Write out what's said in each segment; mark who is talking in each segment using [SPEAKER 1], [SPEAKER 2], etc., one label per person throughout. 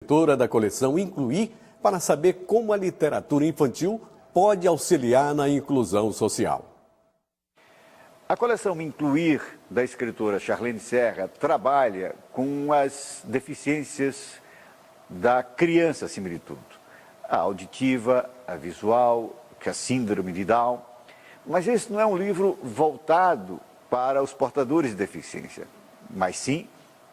[SPEAKER 1] Editora da coleção Incluir, para saber como a literatura infantil pode auxiliar na inclusão social.
[SPEAKER 2] A coleção Incluir, da escritora Charlene Serra, trabalha com as deficiências da criança, acima de tudo. A auditiva, a visual, a síndrome de Down. Mas esse não é um livro voltado para os portadores de deficiência, mas sim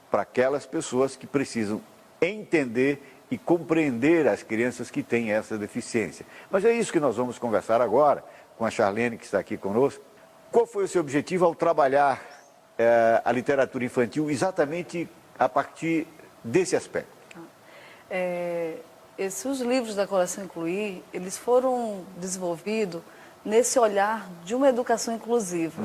[SPEAKER 2] para aquelas pessoas que precisam entender e compreender as crianças que têm essa deficiência. Mas é isso que nós vamos conversar agora com a Charlene, que está aqui conosco. Qual foi o seu objetivo ao trabalhar a literatura infantil exatamente a partir desse aspecto?
[SPEAKER 3] Os livros da coleção Incluir, eles foram desenvolvidos nesse olhar de uma educação inclusiva.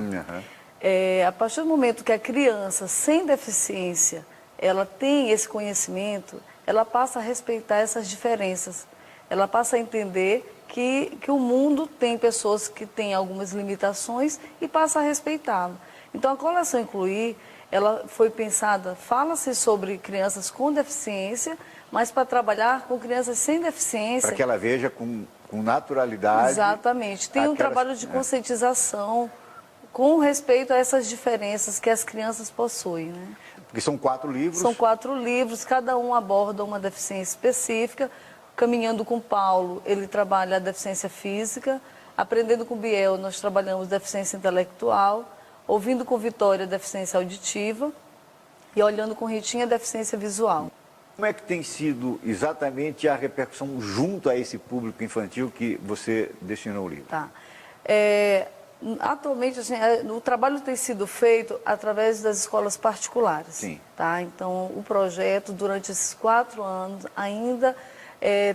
[SPEAKER 3] A partir do momento que a criança sem deficiência, ela tem esse conhecimento, ela passa a respeitar essas diferenças. Ela passa a entender que o mundo tem pessoas que têm algumas limitações e passa a respeitá-lo. Então, a coleção Incluir, ela foi pensada, fala-se sobre crianças com deficiência, mas para trabalhar com crianças sem deficiência.
[SPEAKER 2] Para que ela veja com naturalidade.
[SPEAKER 3] Exatamente. Tem um trabalho de conscientização com respeito a essas diferenças que as crianças possuem, né?
[SPEAKER 2] Porque são 4 livros.
[SPEAKER 3] São 4 livros, cada um aborda uma deficiência específica. Caminhando com Paulo, ele trabalha a deficiência física. Aprendendo com Biel, nós trabalhamos deficiência intelectual. Ouvindo com Vitória, deficiência auditiva. E olhando com Ritinha, deficiência visual.
[SPEAKER 2] Como é que tem sido exatamente a repercussão junto a esse público infantil que você destinou o livro?
[SPEAKER 3] Atualmente, assim, o trabalho tem sido feito através das escolas particulares.
[SPEAKER 2] Sim.
[SPEAKER 3] Tá? Então, o projeto, durante esses 4 anos, ainda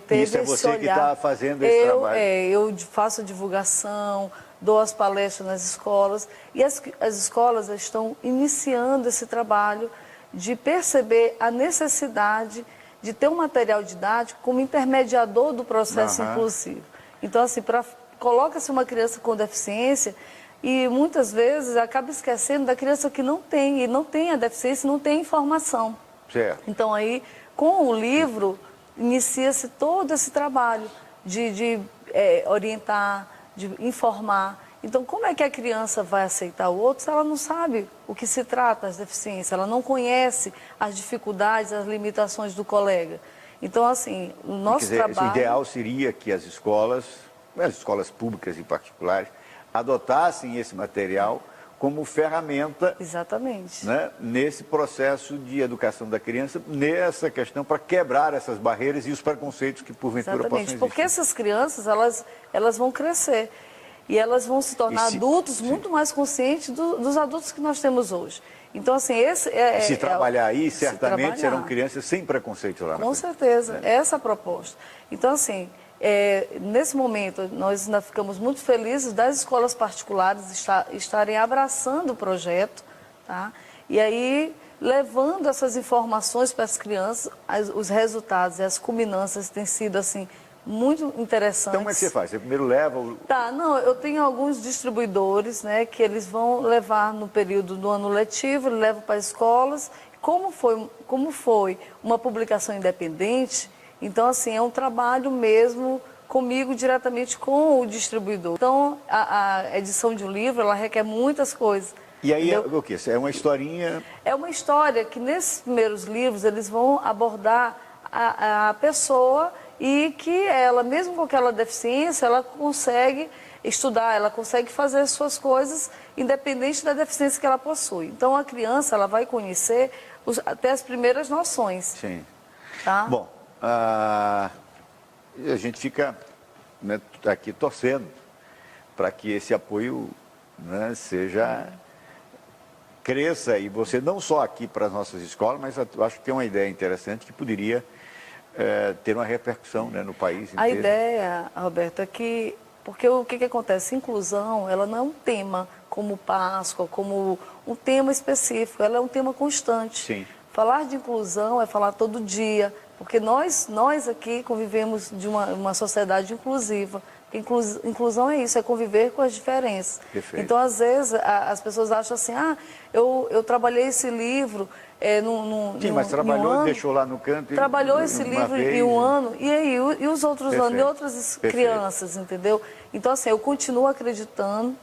[SPEAKER 3] teve
[SPEAKER 2] Isso é você
[SPEAKER 3] esse olhar.
[SPEAKER 2] que está fazendo esse trabalho?
[SPEAKER 3] Eu faço a divulgação, dou as palestras nas escolas, e as escolas estão iniciando esse trabalho de perceber a necessidade de ter um material didático como intermediador do processo inclusivo. Então, assim, coloca-se uma criança com deficiência e muitas vezes acaba esquecendo da criança que não tem a deficiência, não tem informação.
[SPEAKER 2] Certo.
[SPEAKER 3] Então aí, com o livro, inicia-se todo esse trabalho de orientar, de informar. Então, como é que a criança vai aceitar o outro se ela não sabe o que se trata as deficiências, ela não conhece as dificuldades, as limitações do colega? Então, assim, o nosso trabalho...
[SPEAKER 2] O ideal seria que as escolas públicas e particulares, adotassem esse material como ferramenta.
[SPEAKER 3] Exatamente.
[SPEAKER 2] Né, nesse processo de educação da criança, nessa questão para quebrar essas barreiras e os preconceitos que porventura possam existir.
[SPEAKER 3] Porque essas crianças, elas vão crescer e elas vão se tornar adultos muito mais conscientes dos adultos que nós temos hoje. Então, assim,
[SPEAKER 2] se trabalhar aí, certamente serão crianças sem preconceito lá na frente.
[SPEAKER 3] Com certeza, essa é a proposta. Então, assim, nesse momento, nós ainda ficamos muito felizes das escolas particulares estarem abraçando o projeto, tá? E aí levando essas informações para as crianças, os resultados e as culminâncias têm sido assim muito interessantes.
[SPEAKER 2] Então, como é que você faz? Você primeiro leva o...
[SPEAKER 3] Eu tenho alguns distribuidores, né, que eles vão levar no período do ano letivo, levam para as escolas. Como foi uma publicação independente, então, assim, é um trabalho mesmo comigo, diretamente com o distribuidor. Então, a edição de um livro, ela requer muitas coisas.
[SPEAKER 2] E aí, o quê? É uma historinha?
[SPEAKER 3] É uma história que, nesses primeiros livros, eles vão abordar a pessoa e que ela, mesmo com aquela deficiência, ela consegue estudar, ela consegue fazer as suas coisas, independente da deficiência que ela possui. Então, a criança, ela vai conhecer até as primeiras noções.
[SPEAKER 2] Sim.
[SPEAKER 3] Tá?
[SPEAKER 2] Bom, a gente fica, né, aqui torcendo para que esse apoio, né, cresça, e você não só aqui para as nossas escolas, mas eu acho que tem uma ideia interessante que poderia ter uma repercussão, né, no país inteiro.
[SPEAKER 3] A ideia, Roberto, é que, porque o que acontece? Inclusão, ela não é um tema como Páscoa, como um tema específico, ela é um tema constante.
[SPEAKER 2] Sim.
[SPEAKER 3] Falar de inclusão é falar todo dia, porque nós aqui convivemos de uma sociedade inclusiva. Inclusão é isso, é conviver com as diferenças.
[SPEAKER 2] Perfeito.
[SPEAKER 3] Então, às vezes, as pessoas acham assim, eu trabalhei esse livro
[SPEAKER 2] Sim, mas trabalhou, deixou lá no canto.
[SPEAKER 3] Trabalhou esse livro em um ano, e aí, e os outros anos, e outras crianças, entendeu? Então, assim, eu continuo acreditando,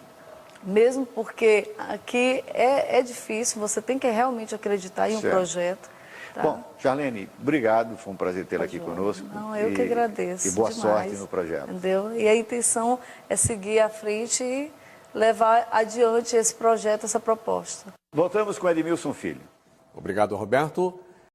[SPEAKER 3] mesmo porque aqui é difícil, você tem que realmente acreditar em um projeto. Tá?
[SPEAKER 2] Bom, Charlene, obrigado, foi um prazer tê-la aqui conosco.
[SPEAKER 3] Não, eu que agradeço.
[SPEAKER 2] E boa
[SPEAKER 3] demais,
[SPEAKER 2] sorte no projeto.
[SPEAKER 3] Entendeu? E a intenção é seguir à frente e levar adiante esse projeto, essa proposta.
[SPEAKER 2] Voltamos com Edmilson Filho.
[SPEAKER 1] Obrigado, Roberto.